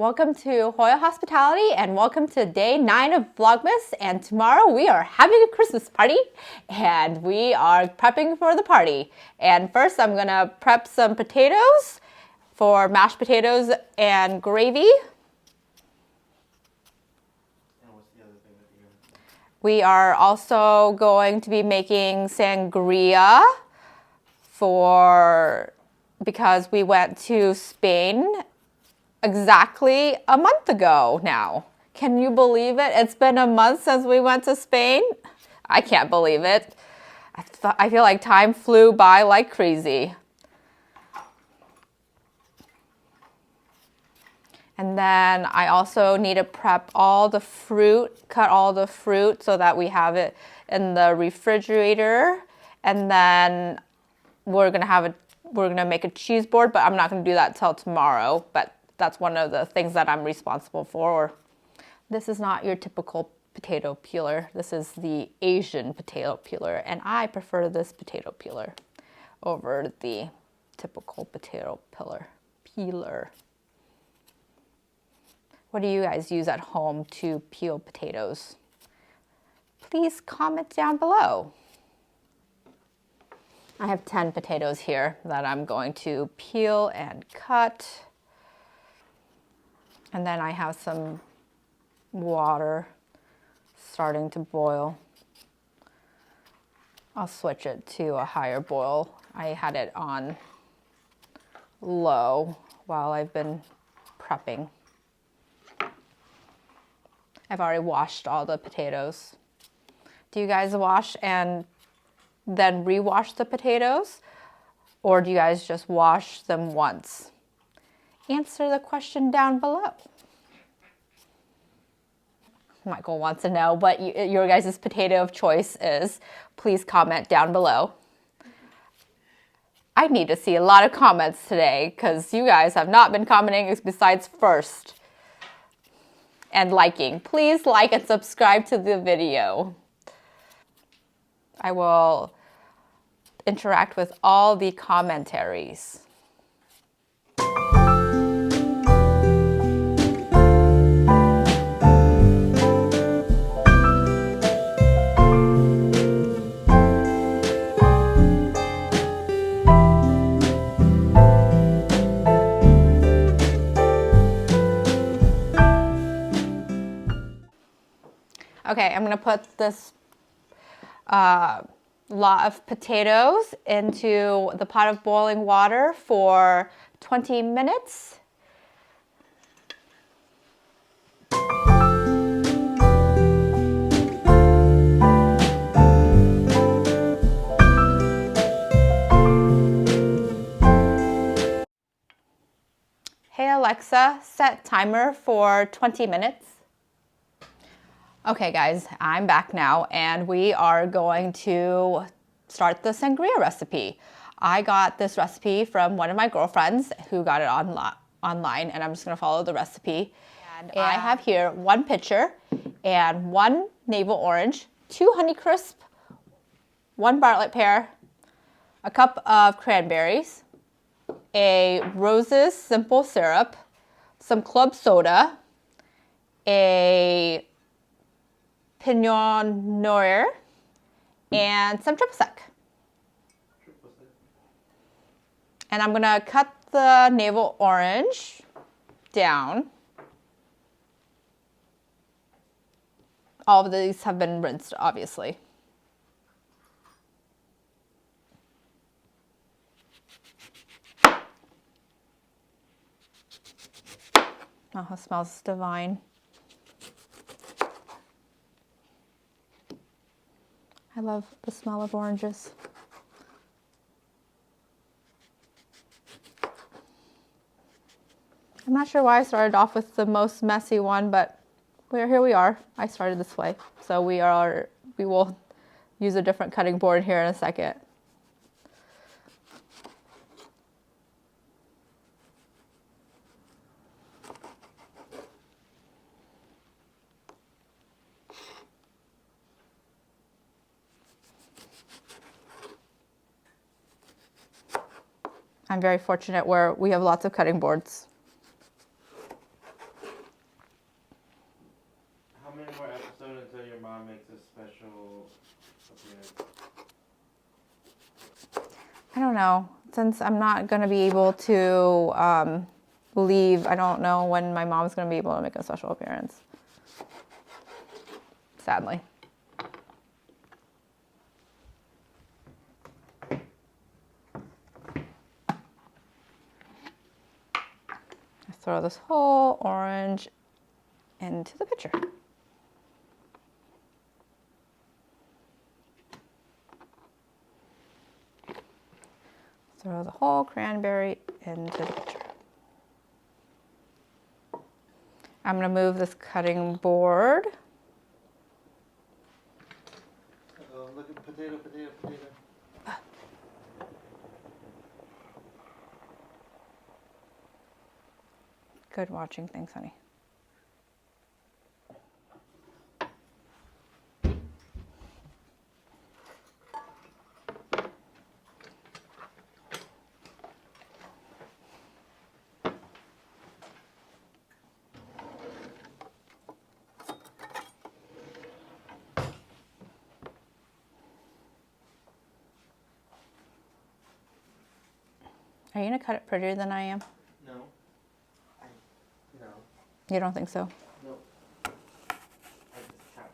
Welcome to Hoya Hospitality and welcome to day 9 of Vlogmas. And tomorrow we are having a Christmas party and we are prepping for the party. And first I'm gonna prep some potatoes for mashed potatoes and gravy. And what's the other thing that you're gonna do? We are also going to be making sangria because we went to Spain exactly a month ago now. Can you believe it? It's been a month since we went to Spain. I can't believe it. I feel like time flew by like crazy. And then I also need to prep all the fruit, cut all the fruit so that we have it in the refrigerator. And then we're gonna make a cheese board, but I'm not gonna do that till tomorrow. But that's one of the things that I'm responsible for. This is not your typical potato peeler. This is the Asian potato peeler, and I prefer this potato peeler over the typical potato peeler. What do you guys use at home to peel potatoes? Please comment down below. I have 10 potatoes here that I'm going to peel and cut. And then I have some water starting to boil. I'll switch it to a higher boil. I had it on low while I've been prepping. I've already washed all the potatoes. Do you guys wash and then rewash the potatoes? Or do you guys just wash them once? Answer the question down below. Michael wants to know what your guys' potato of choice is. Please comment down below. I need to see a lot of comments today because you guys have not been commenting besides first. And liking. Please like and subscribe to the video. I will interact with all the commentaries. Okay, I'm gonna put this lot of potatoes into the pot of boiling water for 20 minutes. Hey Alexa, set timer for 20 minutes. Okay guys, I'm back now and we are going to start the sangria recipe. I got this recipe from one of my girlfriends who got it online and I'm just gonna follow the recipe. And I have here 1 pitcher and 1 navel orange, 2 Honeycrisp, 1 Bartlett pear, a cup of cranberries, a Rose's simple syrup, some club soda, a Pinot Noir, and some triple sec. And I'm gonna cut the navel orange down. All of these have been rinsed, obviously. Oh, it smells divine. I love the smell of oranges. I'm not sure why I started off with the most messy one, but here we are. I started this way. So we will use a different cutting board here in a second. I'm very fortunate where we have lots of cutting boards. makes a special appearance? I don't know. Since I'm not going to be able to leave, I don't know when my mom's going to be able to make a special appearance. Sadly. Throw this whole orange into the pitcher. Throw the whole cranberry into the pitcher. I'm going to move this cutting board. Uh-oh, look at potato. Good watching. Thanks, honey. Are you going to cut it prettier than I am? No. No. You don't think so? No. I just chop.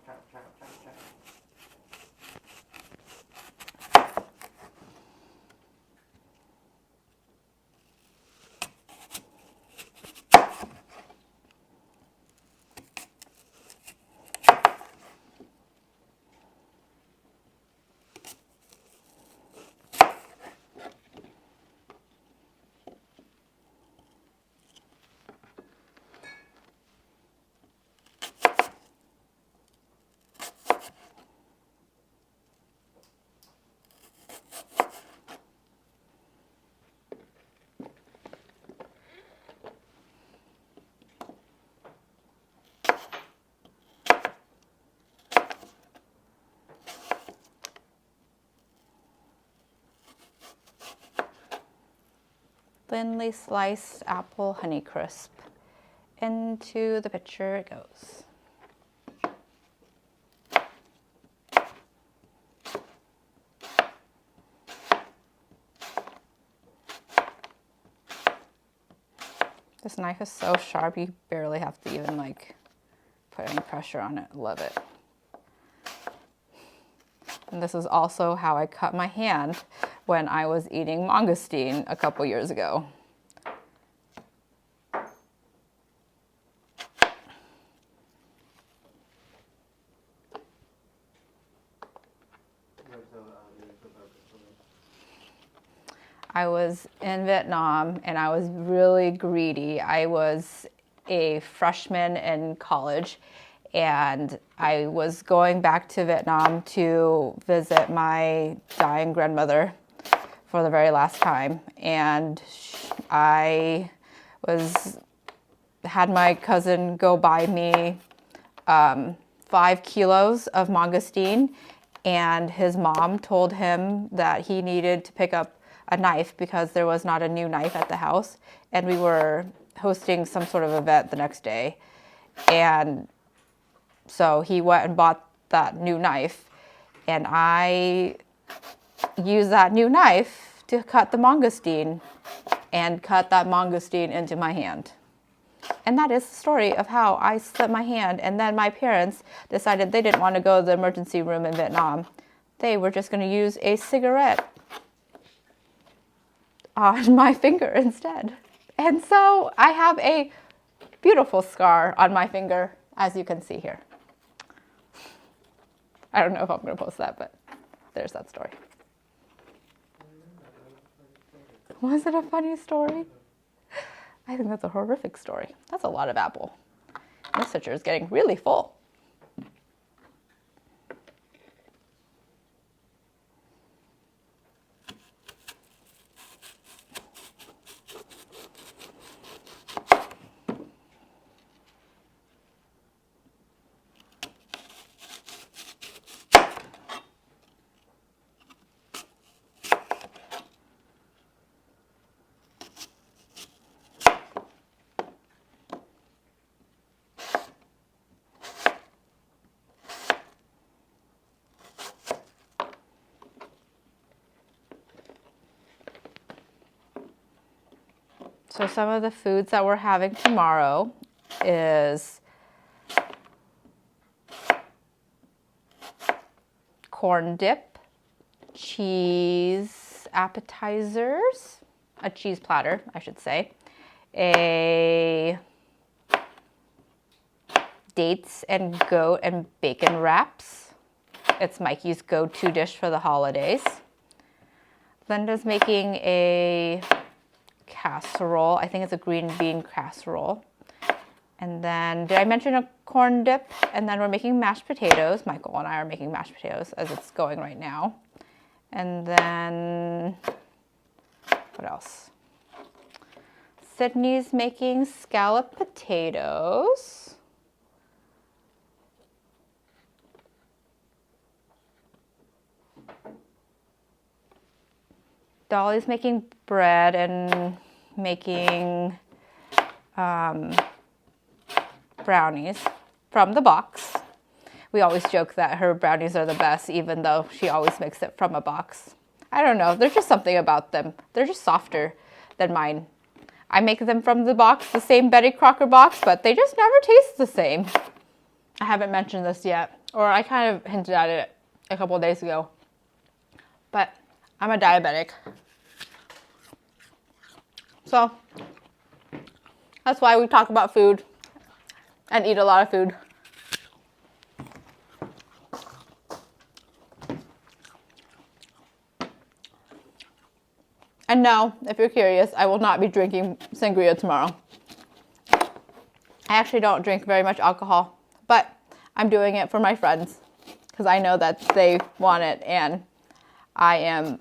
Thinly sliced apple Honeycrisp. Into the pitcher it goes. This knife is so sharp, you barely have to even like put any pressure on it. Love it. And this is also how I cut my hand when I was eating mangosteen a couple years ago. I was in Vietnam and I was really greedy. I was a freshman in college and I was going back to Vietnam to visit my dying grandmother for the very last time. And I had my cousin go buy me 5 kilos of mangosteen, and his mom told him that he needed to pick up a knife because there was not a new knife at the house, and we were hosting some sort of event the next day. And so he went and bought that new knife, and I used that new knife to cut the mangosteen and cut that mangosteen into my hand. And that is the story of how I slit my hand, and then my parents decided they didn't want to go to the emergency room in Vietnam. They were just going to use a cigarette on my finger instead. And so I have a beautiful scar on my finger, as you can see here. I don't know if I'm going to post that, but there's that story. Was it a funny story? I think that's a horrific story. That's a lot of apple. This pitcher is getting really full. So some of the foods that we're having tomorrow is corn dip, cheese appetizers, a cheese platter, I should say, a dates and goat and bacon wraps. It's Mikey's go-to dish for the holidays. Linda's making a casserole. I think it's a green bean casserole. And then, did I mention a corn dip? And then we're making mashed potatoes. Michael and I are making mashed potatoes as it's going right now. And then, what else? Sydney's making scalloped potatoes. Dolly's making bread and making brownies from the box. We always joke that her brownies are the best, even though she always makes it from a box. I don't know. There's just something about them. They're just softer than mine. I make them from the box, the same Betty Crocker box, but they just never taste the same. I haven't mentioned this yet, or I kind of hinted at it a couple of days ago. But I'm a diabetic. So that's why we talk about food and eat a lot of food. And no, if you're curious, I will not be drinking sangria tomorrow. I actually don't drink very much alcohol, but I'm doing it for my friends because I know that they want it and I am.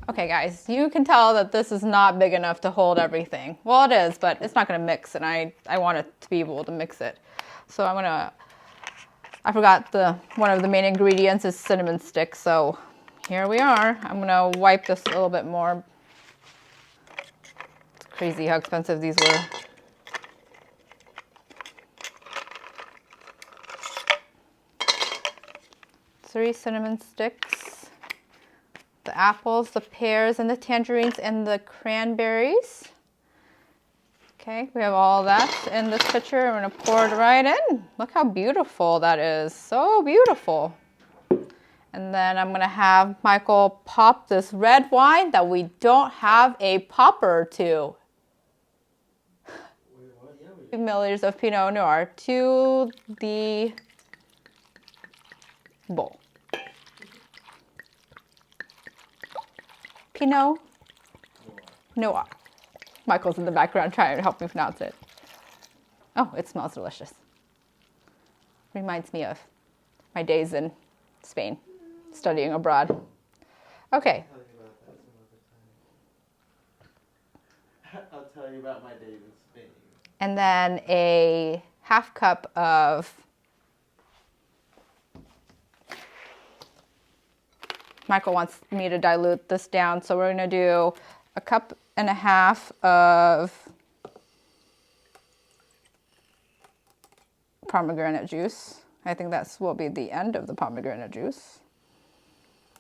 Okay guys, you can tell that this is not big enough to hold everything. Well, it is, but it's not gonna mix and I want it to be able to mix it. So I forgot one of the main ingredients is cinnamon sticks, so here we are. I'm gonna wipe this a little bit more. It's crazy how expensive these were. Three cinnamon sticks. The apples, the pears, and the tangerines, and the cranberries. Okay, we have all that in this pitcher. I'm gonna pour it right in. Look how beautiful that is. So beautiful. And then I'm gonna have Michael pop this red wine that we don't have a popper to. 2 milliliters of Pinot Noir to the bowl. Pinot Noir. Michael's in the background trying to help me pronounce it. Oh, it smells delicious. Reminds me of my days in Spain, studying abroad. Okay. I'll tell you about my days in Spain. And then a half cup of Michael wants me to dilute this down, so we're gonna do a cup and a half of pomegranate juice. I think will be the end of the pomegranate juice.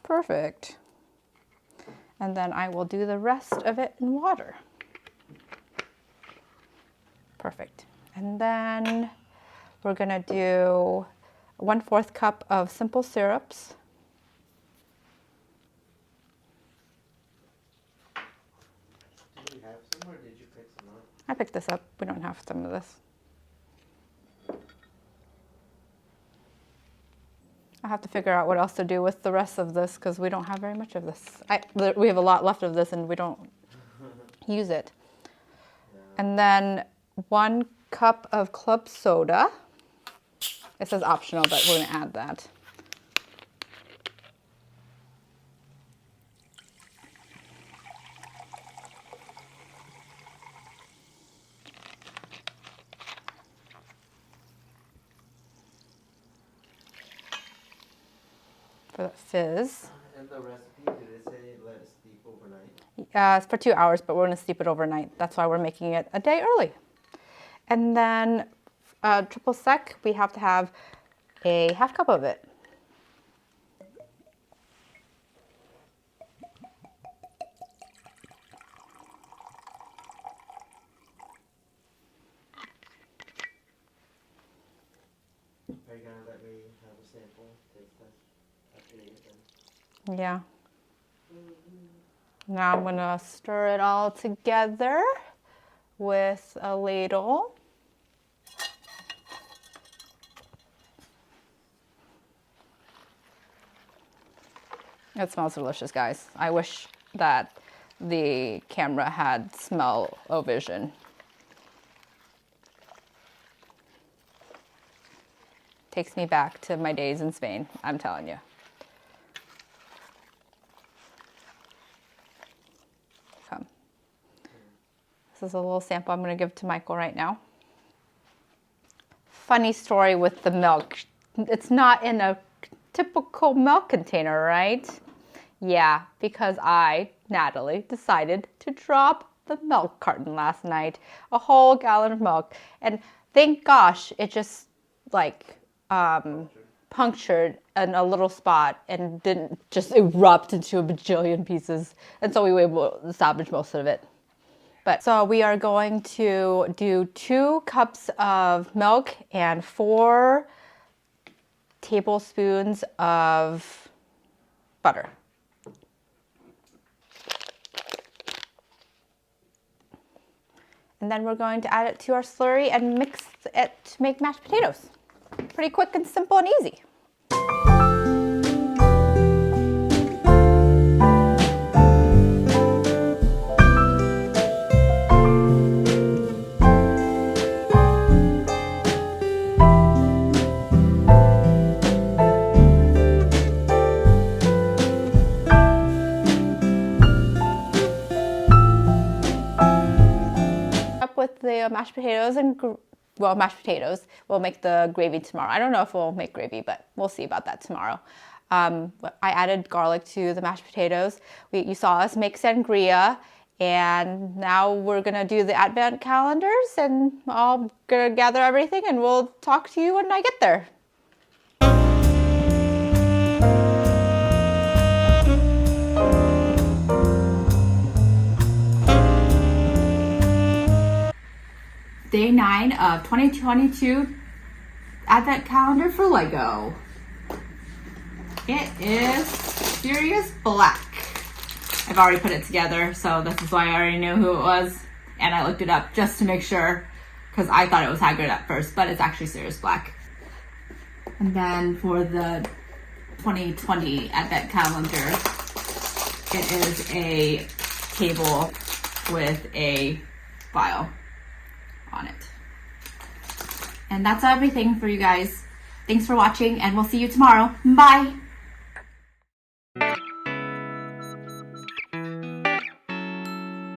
Perfect. And then I will do the rest of it in water. Perfect. And then we're gonna do 1/4 cup of simple syrups. Did you have some or did you pick some up? I picked this up. We don't have some of this. I'll have to figure out what else to do with the rest of this because we don't have very much of this. We have a lot left of this and we don't use it. Yeah. And then 1 cup of club soda. It says optional, but we're gonna add that. For that fizz. And the recipe, did It's for 2 hours, but we're gonna steep it overnight. That's why we're making it a day early. And then triple sec, we have to have a half cup of it. Are you gonna let me have a sample? Taste test after you get done? Yeah. Now I'm gonna stir it all together with a ladle. It smells delicious, guys. I wish that the camera had smell-o-vision. Takes me back to my days in Spain, I'm telling you. Come. This is a little sample I'm gonna give to Michael right now. Funny story with the milk. It's not in a typical milk container, right? Yeah, because I, Natalie, decided to drop the milk carton last night. A whole gallon of milk. And thank gosh, it just like punctured in a little spot and didn't just erupt into a bajillion pieces. And so we were able to salvage most of it. But so we are going to do 2 cups of milk and 4 tablespoons of butter. And then we're going to add it to our slurry and mix it to make mashed potatoes. Pretty quick and simple and easy. Up with the mashed potatoes and mashed potatoes. We'll make the gravy tomorrow. I don't know if we'll make gravy, but we'll see about that tomorrow. I added garlic to the mashed potatoes. You saw us make sangria, and now we're gonna do the advent calendars, and I'm gonna gather everything, and we'll talk to you when I get there. Day 9 of 2022 Advent Calendar for Lego. It is Serious Black. I've already put it together, so this is why I already knew who it was. And I looked it up just to make sure, because I thought it was Hagrid at first, but it's actually Serious Black. And then for the 2020 Advent Calendar, it is a table with a file on it. And that's everything for you guys. Thanks for watching, and we'll see you tomorrow. Bye!